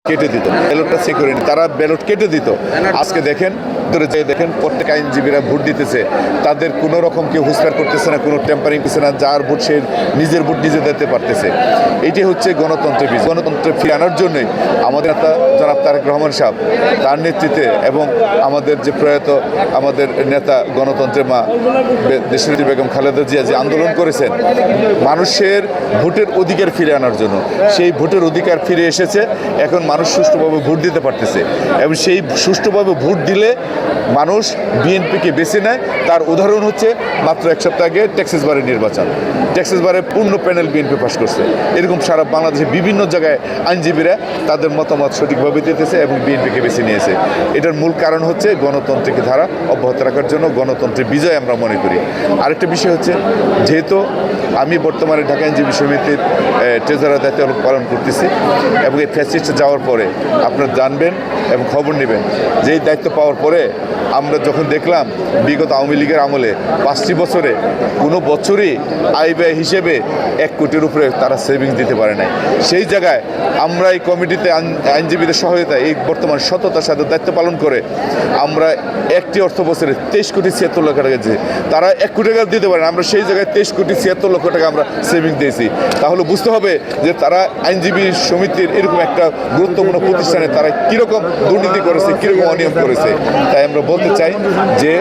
কেটে দিত, ব্যালটটা চেক করে তারা ব্যালট কেটে দিত। আজকে দেখেন দেখেন প্রত্যেক আইনজীবীরা ভোট দিতেছে, তাদের কোনো রকম কেউ হুঁশিয়ার করতেছে না, কোনো টেম্পারিং করতেছে না, যার ভোট সে নিজের ভোট নিজে দিতে পারতেছে। এটি হচ্ছে গণতন্ত্রের বীজ। গণতন্ত্রে ফিরে আনার জন্যই আমাদের নেতা জনাব তারেক রহমান সাহেব তার নেতৃত্বে এবং আমাদের যে প্রয়াত আমাদের নেতা গণতন্ত্রের মা দেশনেত্রী বেগম খালেদা জিয়া যে আন্দোলন করেছেন মানুষের ভোটের অধিকার ফিরে আনার জন্য, সেই ভোটের অধিকার ফিরে এসেছে। এখন মানুষ সুষ্ঠুভাবে ভোট দিতে পারতেছে এবং সেই সুষ্ঠুভাবে ভোট দিলে মানুষ বিএনপিকে বেছে নেয়। তার উদাহরণ হচ্ছে মাত্র এক সপ্তাহ আগে টেক্সাস বারের নির্বাচন। টেক্সাস বারে পূর্ণ প্যানেল বিএনপি পাশ করছে। এরকম সারা বাংলাদেশে বিভিন্ন জায়গায় আইনজীবীরা তাদের মতামত সঠিকভাবে দিতেছে এবং বিএনপিকে বেছে নিয়েছে। এটার মূল কারণ হচ্ছে গণতান্ত্রিক ধারা অব্যাহত রাখার জন্য গণতন্ত্রের বিজয় আমরা মনে করি। আরেকটা বিষয় হচ্ছে, যেহেতু আমি বর্তমানে ঢাকা আইনজীবী সমিতির ট্রেজারার দায়িত্ব পালন করতেছি এবং এই ফ্যাসিস্টে যাওয়ার পরে আপনারা জানবেন এবং খবর নেবেন যে এই দায়িত্ব পাওয়ার পরে আমরা যখন দেখলাম বিগত আওয়ামী লীগের আমলে 5টি বছরে কোনো বছরই আয় ব্যয় হিসেবে 1 কোটির উপরে তারা সেভিংস দিতে পারে নাই। সেই জায়গায় আমরা এই কমিটিতে আইনজীবীদের সহায়তায় এই বর্তমান সততার সাথে দায়িত্ব পালন করে আমরা একটি অর্থ বছরে 23 কোটি 76 লক্ষ টাকা দিয়েছি। তারা 1 কোটি টাকা দিতে পারে না, আমরা সেই জায়গায় 23 কোটি 76 লক্ষ টাকা আমরা সেভিংস দিয়েছি। তাহলে বুঝতে হবে যে তারা আইনজীবী সমিতির এরকম একটা গুরুত্বপূর্ণ প্রতিষ্ঠানে তারা কীরকম দুর্নীতি করেছে, কীরকম অনিয়ম করেছে। তাই আমরা বলতে চাই যে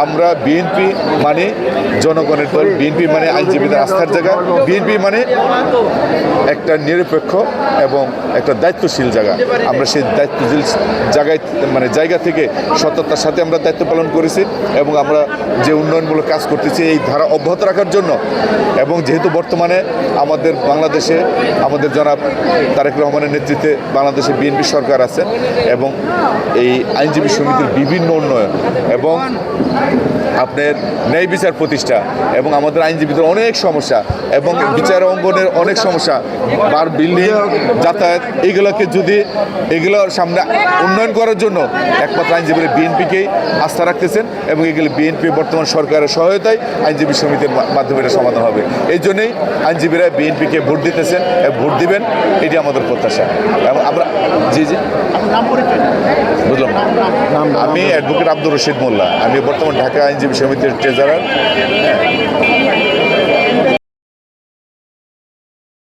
আমরা বিএনপি মানে জনগণের দল, বিএনপি মানে আইনজীবীদের আস্থার জায়গা, বিএনপি মানে একটা নিরপেক্ষ এবং একটা দায়িত্বশীল জায়গা। আমরা সেই দায়িত্বশীল জায়গা থেকে সততার সাথে আমরা দায়িত্ব পালন করেছি এবং আমরা যে উন্নয়নমূলক কাজ করতেছি এই ধারা অব্যাহত রাখার জন্য। এবং যেহেতু বর্তমানে আমাদের বাংলাদেশে আমাদের জনাব তারেক রহমানের নেতৃত্বে বাংলাদেশে বিএনপি সরকার আছে এবং এই আইনজীবী সমিতির বিভিন্ন উন্নয়ন এবং আপনার ন্যায় বিচার প্রতিষ্ঠা এবং আমাদের আইনজীবীদের অনেক সমস্যা এবং বিচার অঙ্গনের অনেক সমস্যা, বার বিল্ডিং, যাতায়াত, এগুলোর সামনে উন্নয়ন করার জন্য একমাত্র আইনজীবীরা বিএনপিকেই আস্থা রাখতেছেন এবং এগুলো বিএনপি বর্তমান সরকারের সহায়তায় আইনজীবী সমিতির মাধ্যমে এটা সমাধান হবে। এই জন্যই আইনজীবীরা বিএনপিকে ভোট দিতেছেন এবং ভোট দিবেন, এটি আমাদের প্রত্যাশা। এবং আমরা জি বুঝলাম, আমি অ্যাডভোকেট আব্দুর রশিদ মোল্লা, আমি বর্তমান ঢাকা আইনজীবী সমিতির ট্রেজারার।